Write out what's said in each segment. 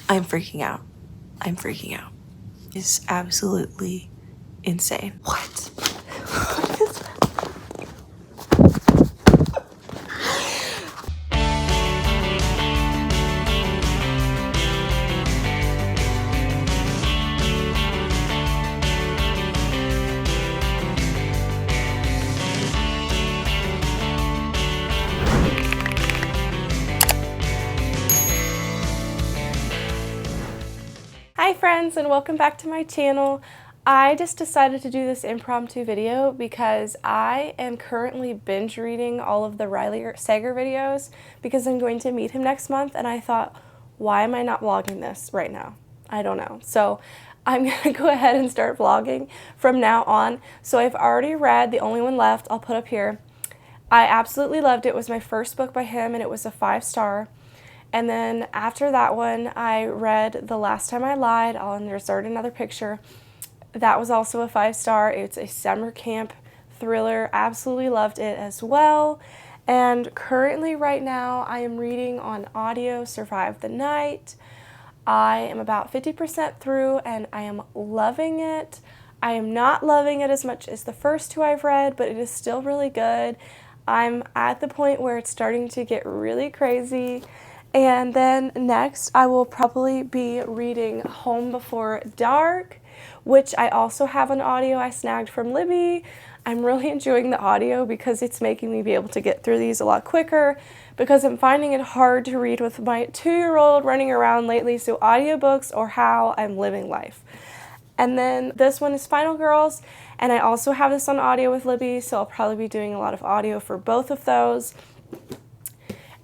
I'm freaking out. I'm freaking out. It's absolutely insane. What? What is that? Hi friends, and welcome back to my channel. I just decided to do this impromptu video because I am currently binge reading all of the Riley Sager videos because I'm going to meet him next month, and I thought, why am I not vlogging this right now? I don't know. So I'm going to go ahead and start vlogging from now on. So I've already read the only one left. I'll put up here. I absolutely loved it. It was my first book by him, and it was a 5-star. And then after that one, I read The Last Time I Lied. I'll insert another picture. That was also a 5-star. It's a summer camp thriller. Absolutely loved it as well. And currently right now, I am reading on audio Survive the Night. I am about 50% through, and I am loving it. I am not loving it as much as the first two I've read, but it is still really good. I'm at the point where it's starting to get really crazy. And then next, I will probably be reading Home Before Dark, which I also have an audio I snagged from Libby. I'm really enjoying the audio because it's making me be able to get through these a lot quicker because I'm finding it hard to read with my 2-year-old running around lately, so audiobooks or how I'm living life. And then this one is Final Girls, and I also have this on audio with Libby, so I'll probably be doing a lot of audio for both of those.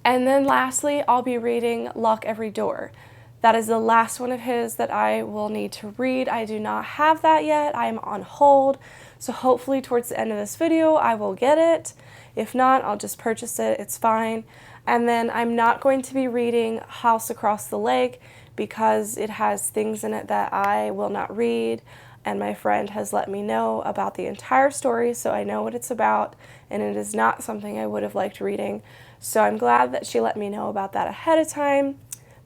And then lastly, I'll be reading Lock Every Door. That is the last one of his that I will need to read. I do not have that yet. I am on hold. So hopefully towards the end of this video, I will get it. If not, I'll just purchase it. It's fine. And then I'm not going to be reading House Across the Lake because it has things in it that I will not read. And my friend has let me know about the entire story, so I know what it's about, and it is not something I would have liked reading. So I'm glad that she let me know about that ahead of time.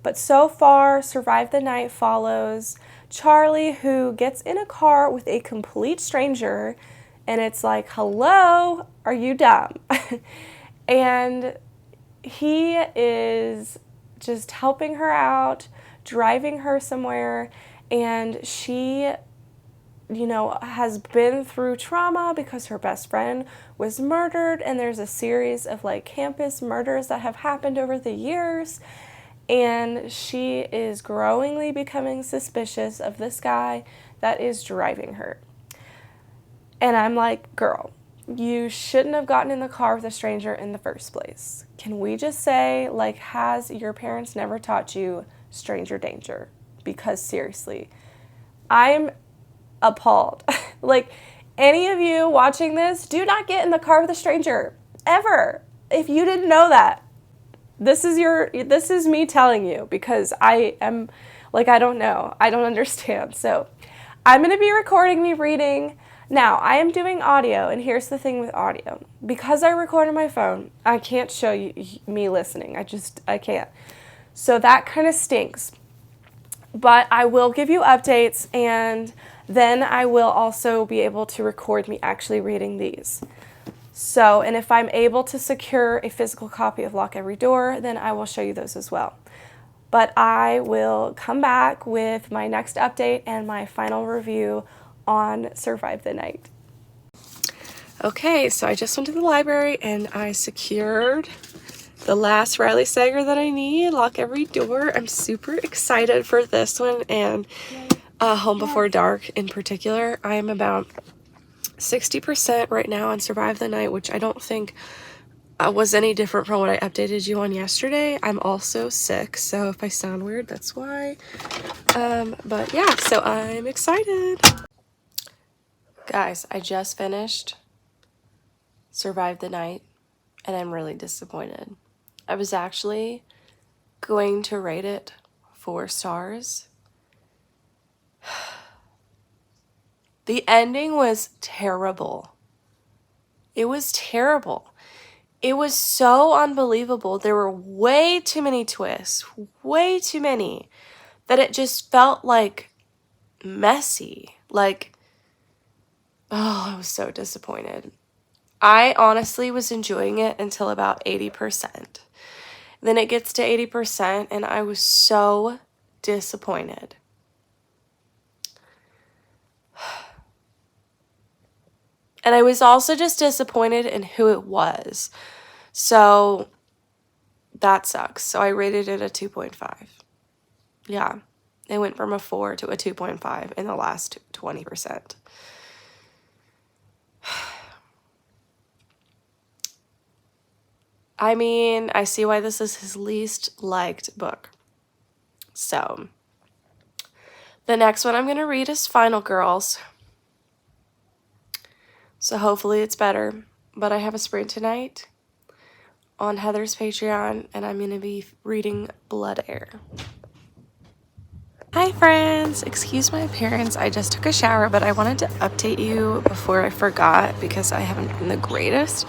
But so far, Survive the Night follows Charlie, who gets in a car with a complete stranger, and it's like, hello, are you dumb? And he is just helping her out, driving her somewhere, and she has been through trauma because her best friend was murdered, and there's a series of campus murders that have happened over the years, and she is growingly becoming suspicious of this guy that is driving her. And I'm like, girl, you shouldn't have gotten in the car with a stranger in the first place. Can we just say, has your parents never taught you stranger danger? Because seriously, I'm appalled. Any of you watching this, do not get in the car with a stranger ever. If you didn't know that, this is me telling you, because I am I don't know, I don't understand. So I'm going to be recording me reading. Now I am doing audio, and here's the thing with audio, because I record on my phone, I can't show you me listening. I can't. So that kind of stinks. But I will give you updates, and then I will also be able to record me actually reading these. So, and if I'm able to secure a physical copy of Lock Every Door, then I will show you those as well. But I will come back with my next update and my final review on Survive the Night. Okay, so I just went to the library and I secured the last Riley Sager that I need, Lock Every Door. I'm super excited for this one, and Home Before Dark in particular. I am about 60% right now on Survive the Night, which I don't think was any different from what I updated you on yesterday. I'm also sick, so if I sound weird, that's why. But yeah, so I'm excited. Guys, I just finished Survive the Night, and I'm really disappointed. I was actually going to rate it 4 stars. The ending was terrible. It was terrible. It was so unbelievable. There were way too many twists. Way too many. that it just felt like messy. Like, oh, I was so disappointed. I honestly was enjoying it until about 80%. Then it gets to 80% and I was so disappointed. And I was also just disappointed in who it was. So that sucks. So I rated it a 2.5. Yeah. It went from a 4 to a 2.5 in the last 20%. I mean, I see why this is his least liked book. So, the next one I'm going to read is Final Girls. So hopefully it's better. But I have a sprint tonight on Heather's Patreon, and I'm going to be reading Blood Heir. Hi friends! Excuse my appearance. I just took a shower, but I wanted to update you before I forgot because I haven't been the greatest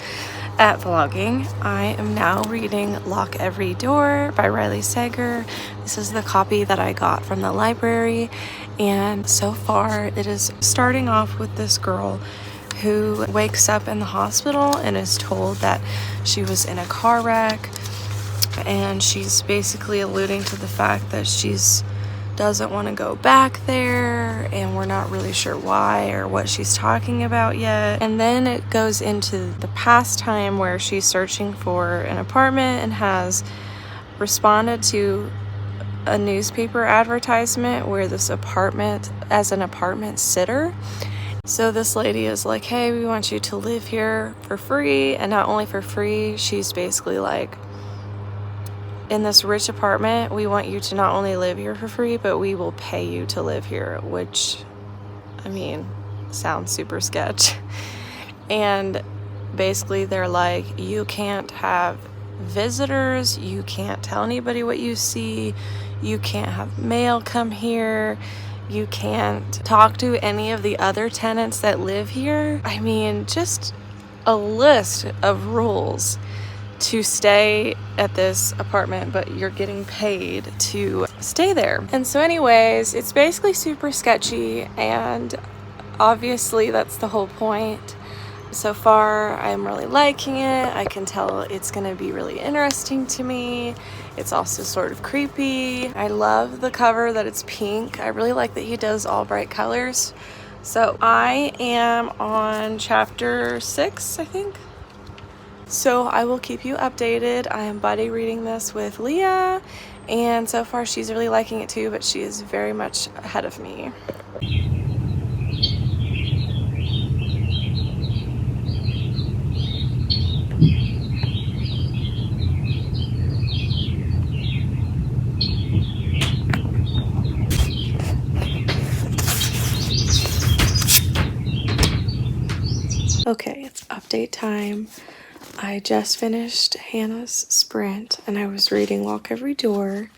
at vlogging. I am now reading Lock Every Door by Riley Sager. This is the copy that I got from the library, and so far it is starting off with this girl who wakes up in the hospital and is told that she was in a car wreck, and she's basically alluding to the fact that she's doesn't want to go back there, and we're not really sure why or what she's talking about yet. And then it goes into the past time where she's searching for an apartment and has responded to a newspaper advertisement where this apartment as an apartment sitter. So this lady is like, hey, we want you to live here for free. And not only for free, she's basically like, in this rich apartment, we want you to not only live here for free, but we will pay you to live here, which, I mean, sounds super sketch. And basically they're like, you can't have visitors, you can't tell anybody what you see, you can't have mail come here, you can't talk to any of the other tenants that live here. I mean, just a list of rules to stay at this apartment, but you're getting paid to stay there. And so anyways, it's basically super sketchy, and obviously that's the whole point. So far, I'm really liking it. I can tell it's gonna be really interesting to me. It's also sort of creepy. I love the cover that it's pink. I really like that he does all bright colors. So I am on chapter 6, I think. So I will keep you updated. I am buddy reading this with Leah, and so far she's really liking it too, but she is very much ahead of me. Okay, it's update time. I just finished Hannah's sprint and I was reading Lock Every Door.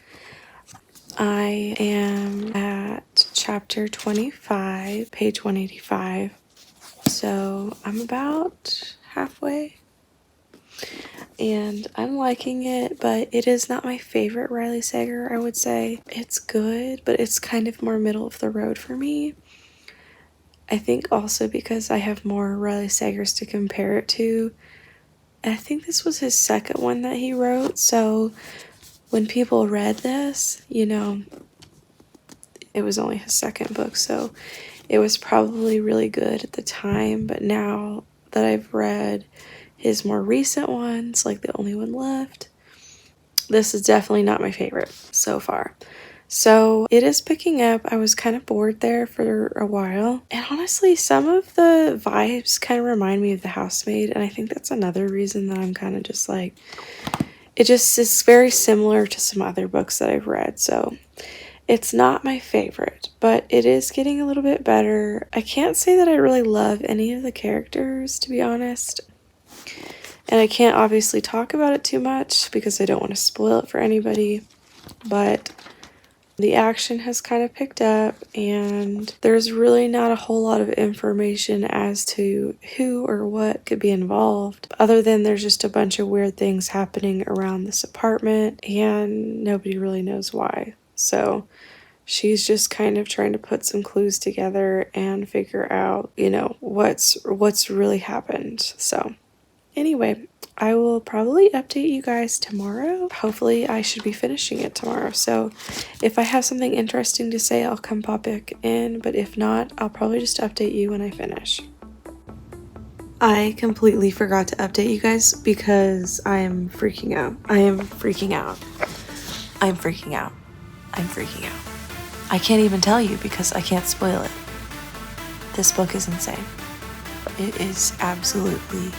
I am at chapter 25, page 185. So I'm about halfway and I'm liking it, but it is not my favorite Riley Sager, I would say. It's good, but it's kind of more middle of the road for me. I think also because I have more Riley Sagers to compare it to. I think this was his second one that he wrote, so when people read this, you know, it was only his second book, so it was probably really good at the time, but now that I've read his more recent ones, like The Only One Left, this is definitely not my favorite so far. So it is picking up. I was kind of bored there for a while. And honestly, some of the vibes kind of remind me of The Housemaid. And I think that's another reason that I'm kind of just like, it just is very similar to some other books that I've read. So it's not my favorite, but it is getting a little bit better. I can't say that I really love any of the characters, to be honest. And I can't obviously talk about it too much because I don't want to spoil it for anybody. But the action has kind of picked up, and there's really not a whole lot of information as to who or what could be involved, other than there's just a bunch of weird things happening around this apartment, and nobody really knows why. So she's just kind of trying to put some clues together and figure out, you know, what's really happened. So anyway, I will probably update you guys tomorrow. Hopefully I should be finishing it tomorrow. So if I have something interesting to say, I'll come pop it in, but if not, I'll probably just update you when I finish. I completely forgot to update you guys because I am freaking out. I am freaking out. I'm freaking out. I'm freaking out. I can't even tell you because I can't spoil it. This book is insane. It is absolutely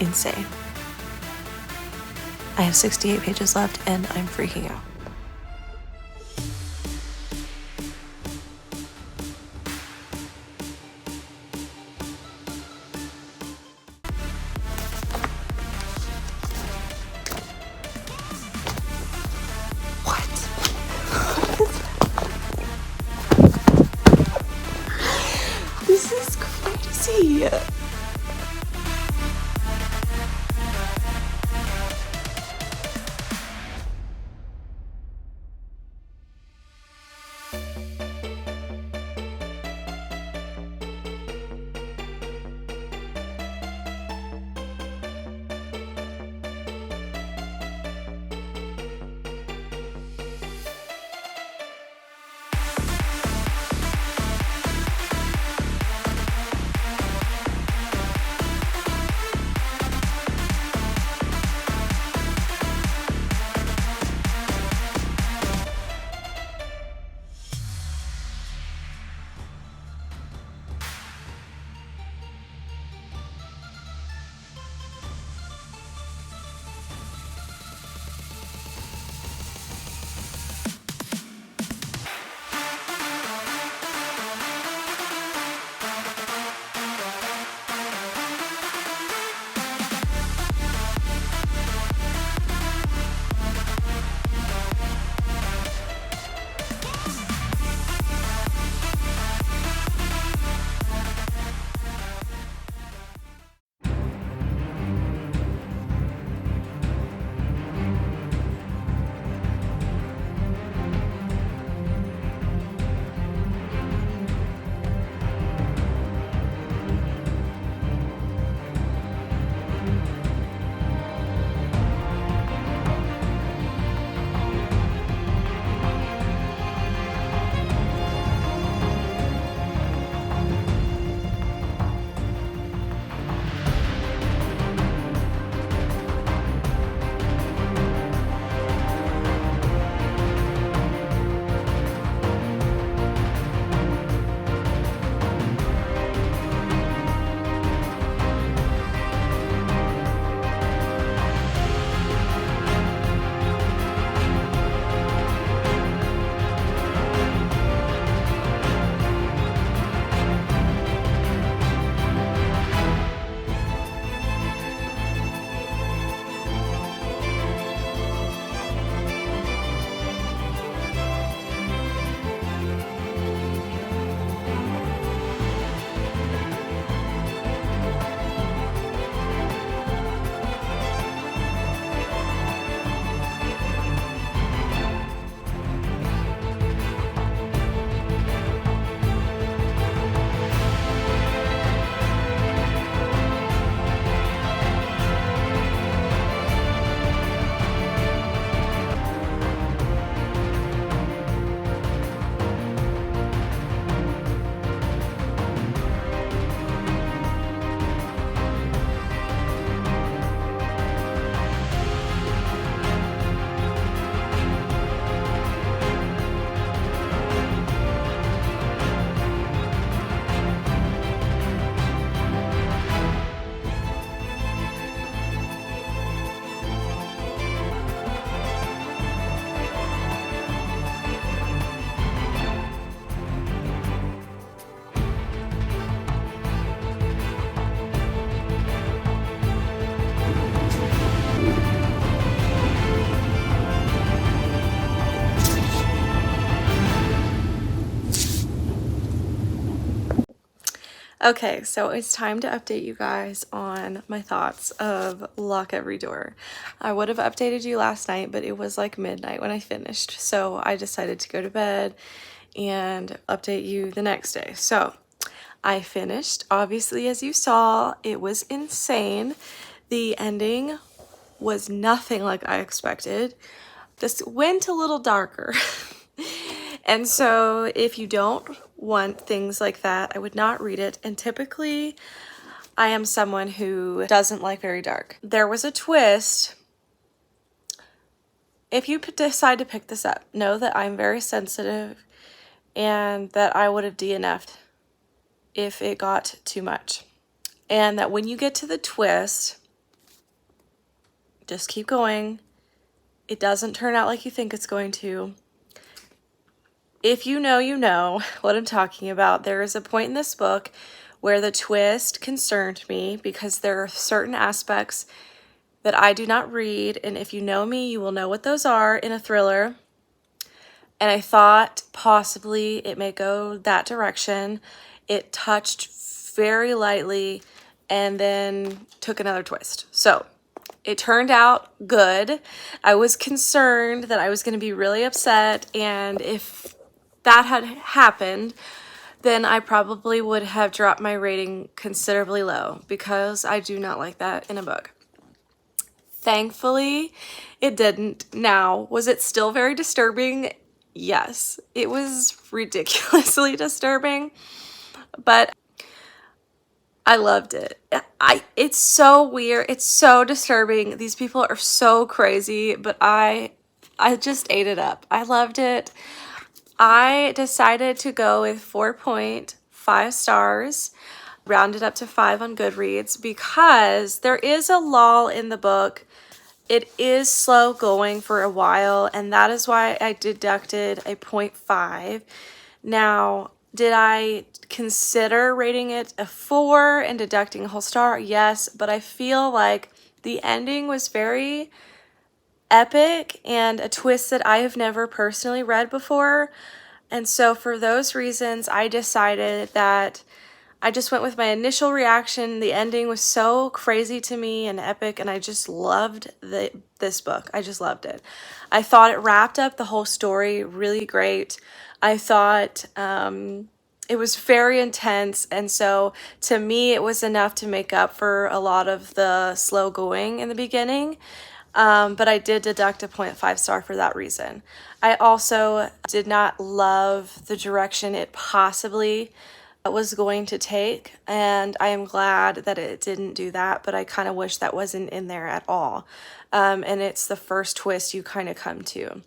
insane. I have 68 pages left and I'm freaking out. This is crazy. Okay, so it's time to update you guys on my thoughts of Lock Every Door. I would have updated you last night, but it was like midnight when I finished, so I decided to go to bed and update you the next day. So I finished. Obviously, as you saw, it was insane. The ending was nothing like I expected. This went a little darker. And so if you don't want things like that, I would not read it. And typically I am someone who doesn't like very dark. There was a twist. If you decide to pick this up, know that I'm very sensitive and that I would have DNF'd if it got too much. And that when you get to the twist, just keep going. It doesn't turn out like you think it's going to. If you know what I'm talking about. There is a point in this book where the twist concerned me because there are certain aspects that I do not read, and if you know me, you will know what those are in a thriller. And I thought possibly it may go that direction. It touched very lightly and then took another twist. So it turned out good. I was concerned that I was going to be really upset, and if that had happened, then I probably would have dropped my rating considerably low because I do not like that in a book. Thankfully, it didn't. Now, was it still very disturbing? Yes, it was ridiculously disturbing, but I loved it. It's so weird. It's so disturbing. These people are so crazy, but I just ate it up. I loved it. I decided to go with 4.5 stars, rounded up to 5 on Goodreads, because there is a lull in the book. It is slow going for a while, and that is why I deducted a 0.5. Now, did I consider rating it a 4 and deducting a whole star? Yes, but I feel like the ending was very epic and a twist that I have never personally read before. And so for those reasons, I decided that I just went with my initial reaction. The ending was so crazy to me and epic, and I just loved this book. I just loved it. I thought it wrapped up the whole story really great. I thought it was very intense, and so to me it was enough to make up for a lot of the slow going in the beginning. But I did deduct a 0.5 star for that reason. I also did not love the direction it possibly was going to take, and I am glad that it didn't do that, but I kind of wish that wasn't in there at all. And it's the first twist you kind of come to.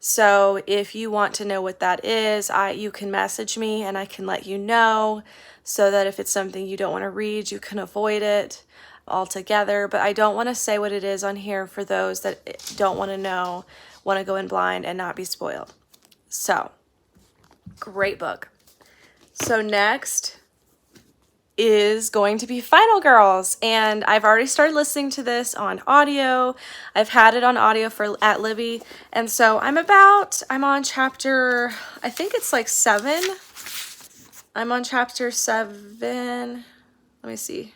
So if you want to know what that is, you can message me and I can let you know, so that if it's something you don't want to read, you can avoid it altogether. But I don't want to say what it is on here for those that don't want to know, want to go in blind and not be spoiled. So, great book. So next is going to be Final Girls, and I've already started listening to this on audio. I've had it on audio at Libby, and so I'm on chapter, I think it's like 7. I'm on chapter 7. Let me see.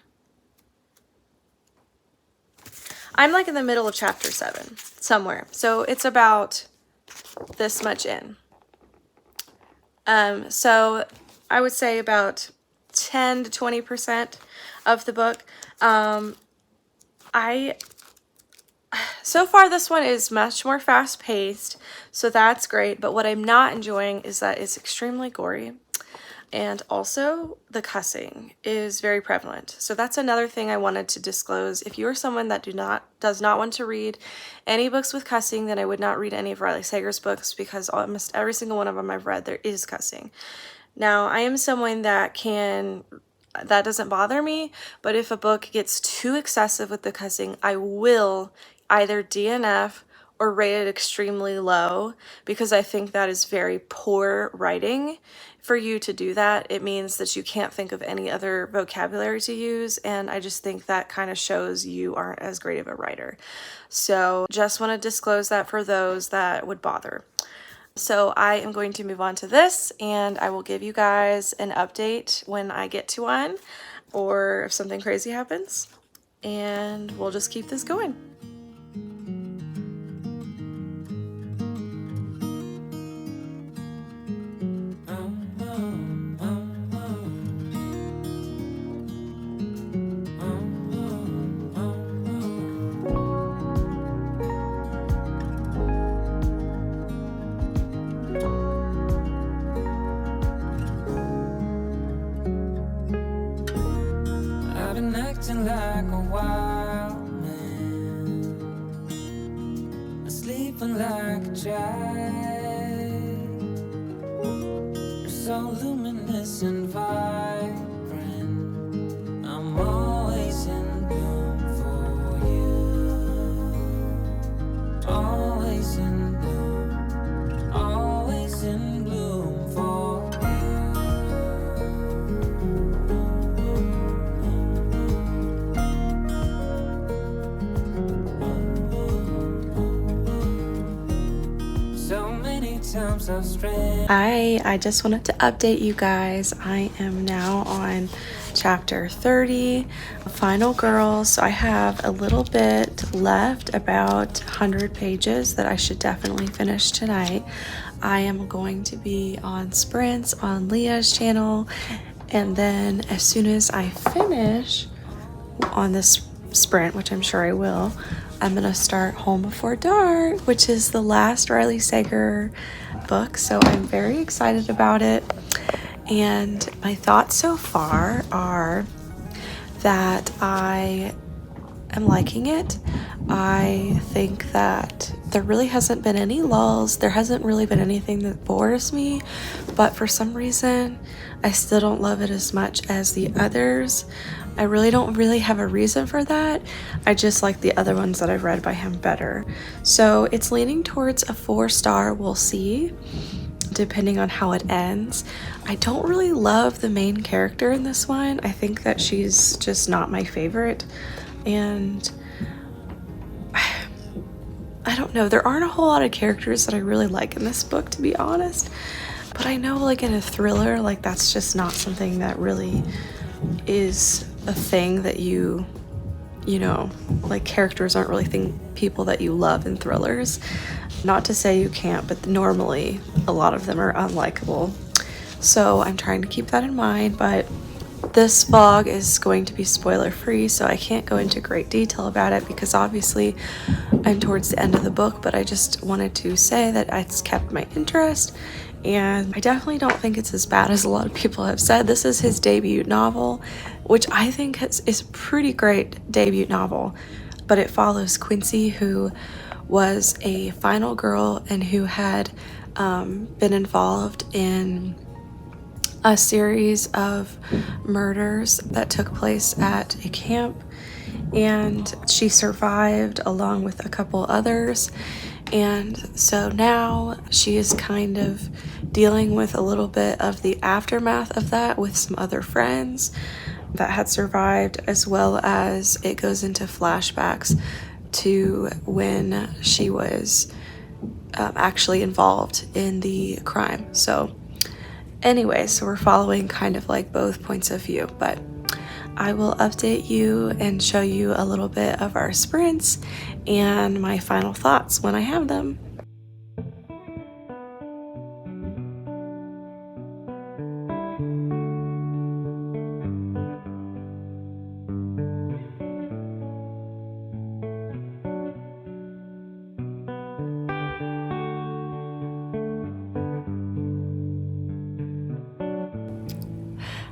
I'm like in the middle of chapter 7 somewhere. So it's about this much in. So I would say about 10 to 20% of the book. So far this one is much more fast paced, so that's great. But what I'm not enjoying is that it's extremely gory. And also the cussing is very prevalent. So that's another thing I wanted to disclose. If you are someone that does not want to read any books with cussing, then I would not read any of Riley Sager's books, because almost every single one of them I've read, there is cussing. Now, I am someone that doesn't bother me, but if a book gets too excessive with the cussing, I will either DNF or rate it extremely low, because I think that is very poor writing. For you to do that, it means that you can't think of any other vocabulary to use, and I just think that kind of shows you aren't as great of a writer. So just want to disclose that for those that would bother. So I am going to move on to this, and I will give you guys an update when I get to one, or if something crazy happens, and we'll just keep this going. acting like a wild man, sleeping like a child. You're so luminous and vibrant. I'm always in bloom for you. Always in bloom. Always in bloom for so many times I've strayed. I just wanted to update you guys. I am now on chapter 30, Final Girls. So I have a little bit left, about 100 pages that I should definitely finish tonight. I am going to be on sprints on Leah's channel, and then as soon as I finish on this sprint, which I'm sure I will, I'm gonna start Home Before Dark, which is the last Riley Sager book, so I'm very excited about it. And my thoughts so far are that I am liking it. I think that there really hasn't been any lulls. There hasn't really been anything that bores me, but for some reason, I still don't love it as much as the others. I really don't have a reason for that. I just like the other ones that I've read by him better. So it's leaning towards a 4-star. We'll see, depending on how it ends. I don't really love the main character in this one. I think that she's just not my favorite. And I don't know, there aren't a whole lot of characters that I really like in this book, to be honest. But I know, like, in a thriller, like, that's just not something that really is a thing that you know, like, characters aren't really people that you love in thrillers. Not to say you can't, but normally a lot of them are unlikable. So I'm trying to keep that in mind, but this vlog is going to be spoiler free, so I can't go into great detail about it because obviously I'm towards the end of the book, but I just wanted to say that it's kept my interest, and I definitely don't think it's as bad as a lot of people have said. This is his debut novel, which I think is a pretty great debut novel, but it follows Quincy, who was a final girl and who had been involved in a series of murders that took place at a camp, and she survived along with a couple others. And so now she is kind of dealing with a little bit of the aftermath of that with some other friends that had survived, as well as it goes into flashbacks to when she was actually involved in the crime. So anyway, so we're following kind of like both points of view, but I will update you and show you a little bit of our sprints and my final thoughts when I have them.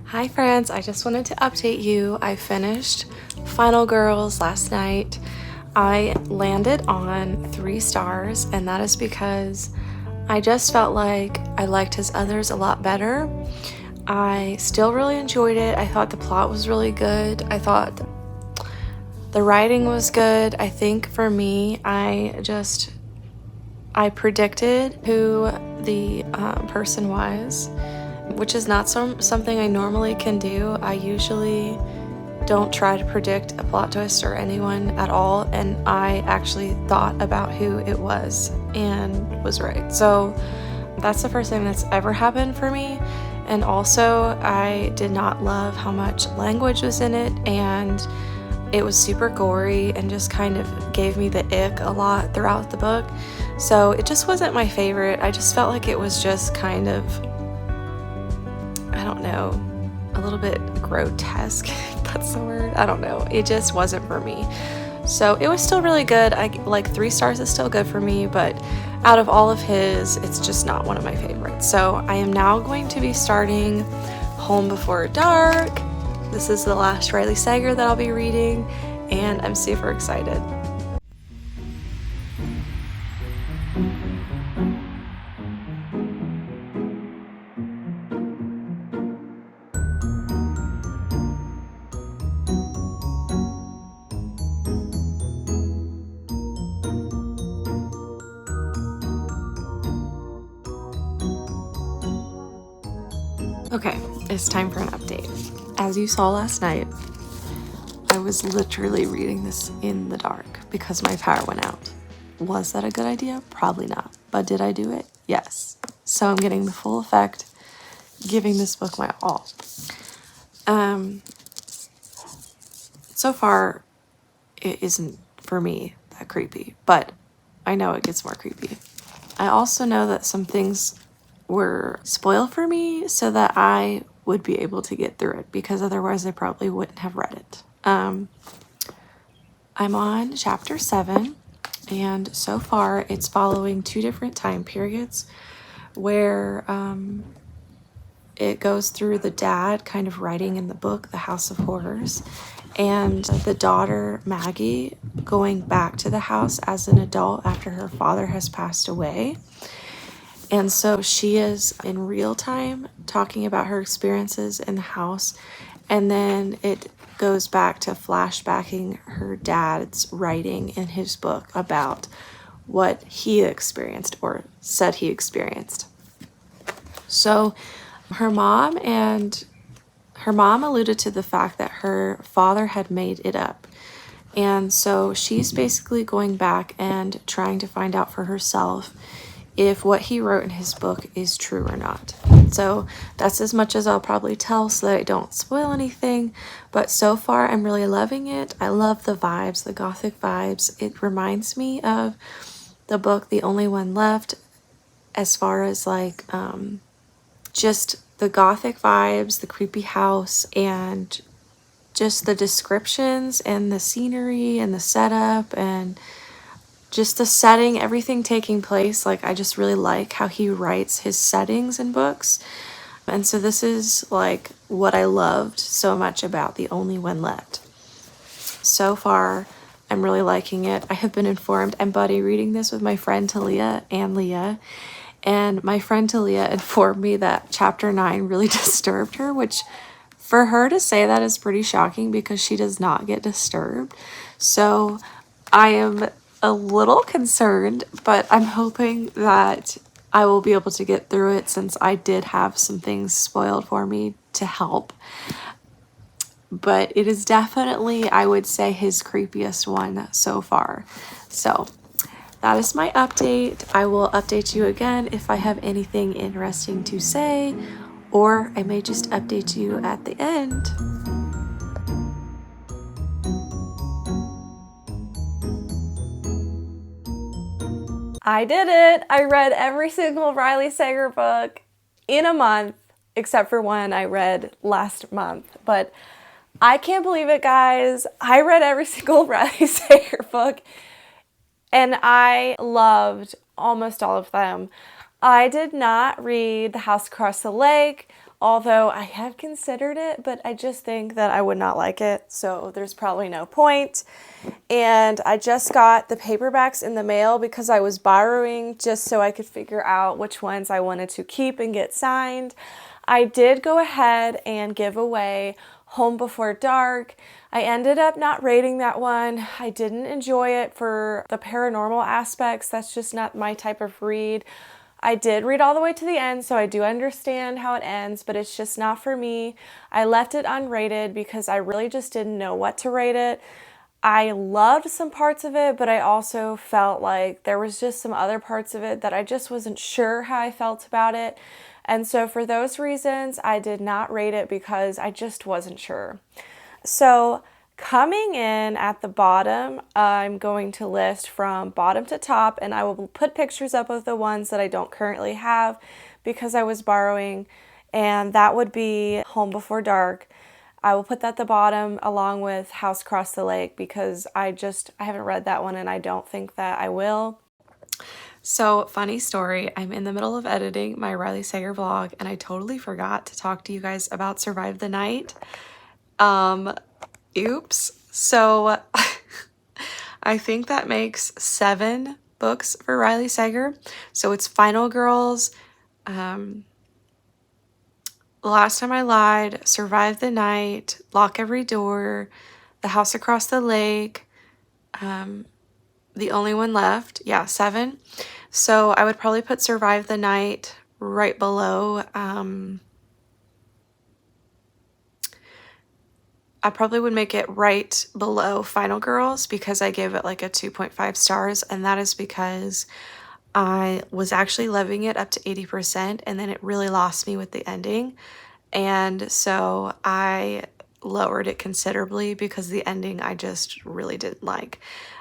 Hi friends, I just wanted to update you. I finished Final Girls last night. I landed on 3 stars, and that is because I just felt like I liked his others a lot better. I still really enjoyed it. I thought the plot was really good. I thought the writing was good. I think for me, I predicted who the person was, which is not something I normally can do. I usually don't try to predict a plot twist or anyone at all, and I actually thought about who it was and was right. So that's the first thing that's ever happened for me. And also, I did not love how much language was in it, and it was super gory and just kind of gave me the ick a lot throughout the book. So it just wasn't my favorite. I just felt like it was just kind of, I don't know, a little bit grotesque, if that's the word. I don't know. It just wasn't for me. So it was still really good. Like 3 stars is still good for me, but out of all of his, it's just not one of my favorites. So I am now going to be starting Home Before Dark. This is the last Riley Sager that I'll be reading, and I'm super excited. Okay, it's time for an update. As you saw last night, I was literally reading this in the dark because my power went out. Was that a good idea? Probably not. But did I do it? Yes. So I'm getting the full effect, giving this book my all. So far, it isn't, for me, that creepy, but I know it gets more creepy. I also know that some things were spoiled for me so that I would be able to get through it, because otherwise I probably wouldn't have read it. I'm on chapter 7, and so far it's following 2 different time periods where it goes through the dad kind of writing in the book The House of Horrors, and the daughter Maggie going back to the house as an adult after her father has passed away. And so she is in real time talking about her experiences in the house, and then it goes back to flashbacking her dad's writing in his book about what he experienced or said he experienced. So her mom alluded to the fact that her father had made it up. And so she's basically going back and trying to find out for herself if what he wrote in his book is true or not. So that's as much as I'll probably tell so that I don't spoil anything. But so far, I'm really loving it. I love the vibes, the gothic vibes. It reminds me of the book The Only One Left, as far as like just the gothic vibes, the creepy house, and just the descriptions and the scenery and the setup and just the setting, everything taking place. Like, I just really like how he writes his settings in books. And so this is like what I loved so much about The Only One Left. So far, I'm really liking it. I have been informed. I'm buddy reading this with my friend Talia and Leah. And my friend Talia informed me that chapter 9 really disturbed her, which for her to say that is pretty shocking because she does not get disturbed. So I am a little concerned, but I'm hoping that I will be able to get through it, since I did have some things spoiled for me to help. But it is definitely, I would say, his creepiest one so far. So that is my update. I will update you again if I have anything interesting to say, or I may just update you at the end. I did it! I read every single Riley Sager book in a month, except for one I read last month. But I can't believe it, guys. I read every single Riley Sager book, and I loved almost all of them. I did not read The House Across the Lake, although I have considered it, but I just think that I would not like it, so there's probably no point. And I just got the paperbacks in the mail because I was borrowing just so I could figure out which ones I wanted to keep and get signed. I did go ahead and give away Home Before Dark. I ended up not rating that one. I didn't enjoy it for the paranormal aspects. That's just not my type of read. I did read all the way to the end, so I do understand how it ends, but it's just not for me. I left it unrated because I really just didn't know what to rate it. I loved some parts of it, but I also felt like there was just some other parts of it that I just wasn't sure how I felt about it. And so for those reasons, I did not rate it because I just wasn't sure. So coming in at the bottom, I'm going to list from bottom to top, and I will put pictures up of the ones that I don't currently have because I was borrowing, and that would be Home Before Dark. I will put that at the bottom along with House Across the Lake because I haven't read that one, and I don't think that I will. So, funny story, I'm in the middle of editing my Riley Sager vlog, and I totally forgot to talk to you guys about Survive the Night. Oops. So I think that makes 7 books for Riley Sager. So it's Final Girls, Last Time I Lied, Survive the Night, Lock Every Door, The House Across the Lake, The Only One Left. Yeah, 7. So I would probably put Survive the Night right below. I probably would make it right below Final Girls because I gave it like a 2.5 stars, and that is because I was actually loving it up to 80%, and then it really lost me with the ending. And so I lowered it considerably because the ending I just really didn't like.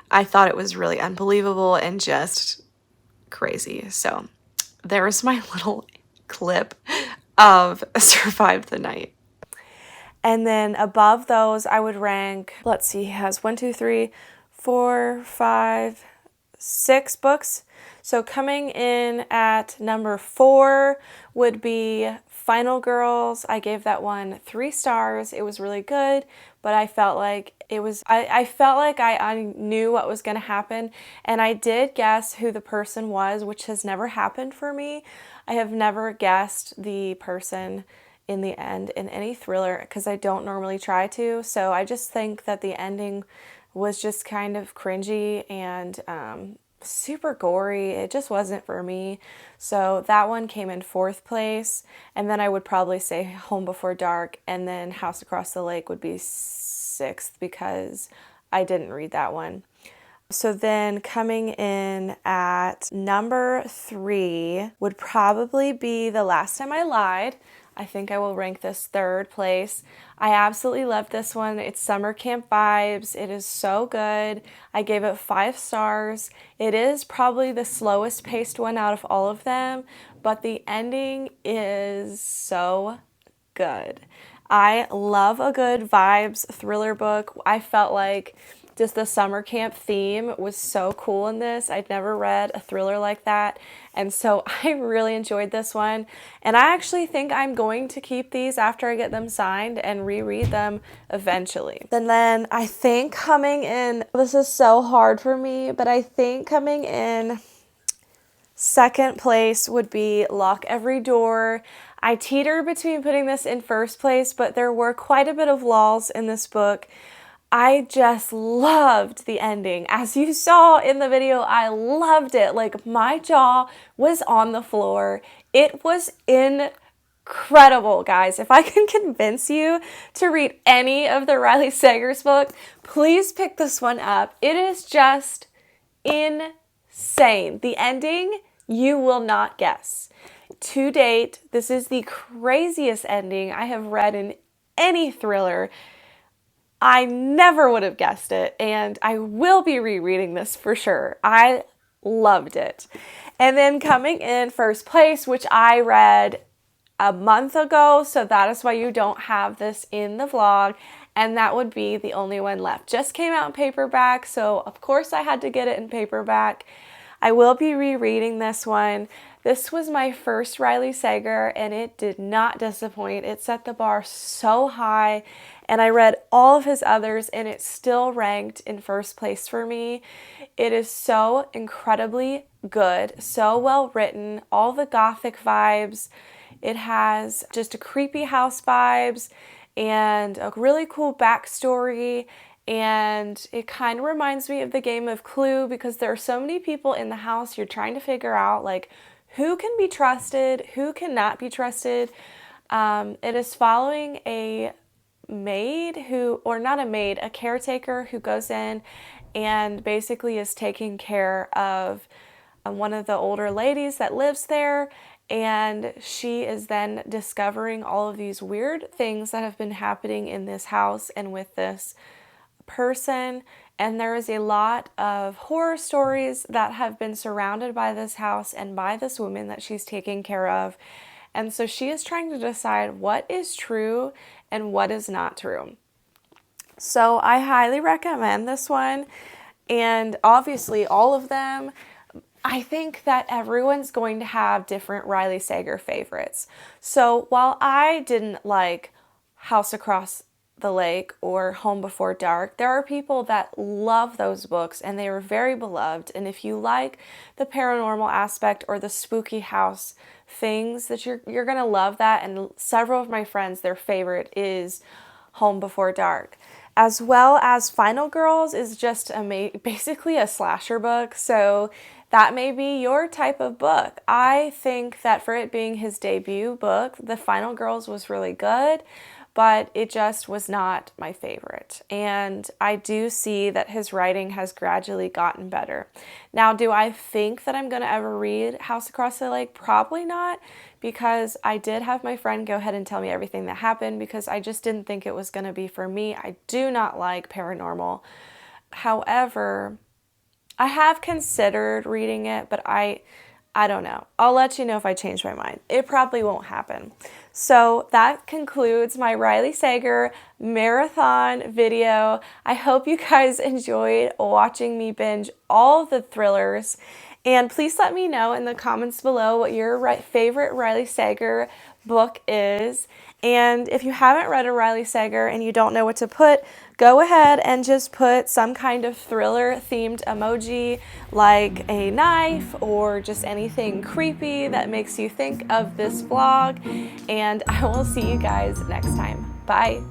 I thought it was really unbelievable and just crazy. So there's my little clip of Survive the Night. And then above those, I would rank, let's see, he has 1, 2, 3, 4, 5, 6 books. So coming in at number 4 would be Final Girls. I gave that one 3 stars. It was really good, but I felt like I felt like I knew what was going to happen, and I did guess who the person was, which has never happened for me. I have never guessed the person in the end in any thriller because I don't normally try to. So I just think that the ending was just kind of cringy and super gory. It just wasn't for me. So that one came in 4th place. And then I would probably say Home Before Dark, and then House Across the Lake would be 6th because I didn't read that one. So then coming in at number 3 would probably be The Last Time I Lied. I think I will rank this 3rd place. I absolutely love this one. It's summer camp vibes. It is so good. I gave it 5 stars. It is probably the slowest paced one out of all of them, but the ending is so good. I love a good vibes thriller book. I felt like just the summer camp theme was so cool in this. I'd never read a thriller like that. And so I really enjoyed this one. And I actually think I'm going to keep these after I get them signed and reread them eventually. And then I think coming in, this is so hard for me, but I think coming in 2nd place would be Lock Every Door. I teeter between putting this in 1st place, but there were quite a bit of lulls in this book. I just loved the ending. As you saw in the video, I loved it. Like, my jaw was on the floor. It was incredible, guys. If I can convince you to read any of the Riley Sager's book, please pick this one up. It is just insane. The ending, you will not guess. To date, this is the craziest ending I have read in any thriller. I never would have guessed it, and I will be rereading this for sure. I loved it. And then coming in 1st place, which I read a month ago, so that is why you don't have this in the vlog, and that would be The Only One Left. Just came out in paperback, so of course I had to get it in paperback. I will be rereading this one. This was my first Riley Sager, and it did not disappoint. It set the bar so high, and I read all of his others, and it still ranked in 1st place for me. It is so incredibly good, so well written, all the gothic vibes. It has just a creepy house vibes and a really cool backstory. And it kind of reminds me of the game of Clue because there are so many people in the house. You're trying to figure out like who can be trusted, who cannot be trusted. It is following a maid a caretaker who goes in and basically is taking care of one of the older ladies that lives there. And she is then discovering all of these weird things that have been happening in this house and with this person, and there is a lot of horror stories that have been surrounded by this house and by this woman that she's taking care of. And so she is trying to decide what is true and what is not true. So I highly recommend this one, and obviously all of them. I think that everyone's going to have different Riley Sager favorites. So while I didn't like House Across the Lake or Home Before Dark. There are people that love those books and they are very beloved. And if you like the paranormal aspect or the spooky house things, that you're going to love that. And several of my friends, their favorite is Home Before Dark. As well as Final Girls is just basically a slasher book. So that may be your type of book. I think that for it being his debut book, The Final Girls was really good, but it just was not my favorite. And I do see that his writing has gradually gotten better. Now, do I think that I'm going to ever read House Across the Lake? Probably not, because I did have my friend go ahead and tell me everything that happened because I just didn't think it was going to be for me. I do not like paranormal. However, I have considered reading it, but I don't know. I'll let you know if I change my mind. It probably won't happen. So that concludes my Riley Sager marathon video. I hope you guys enjoyed watching me binge all of the thrillers. And please let me know in the comments below what your favorite Riley Sager book is. And if you haven't read a Riley Sager and you don't know what to put, go ahead and just put some kind of thriller themed emoji like a knife or just anything creepy that makes you think of this vlog. And I will see you guys next time. Bye.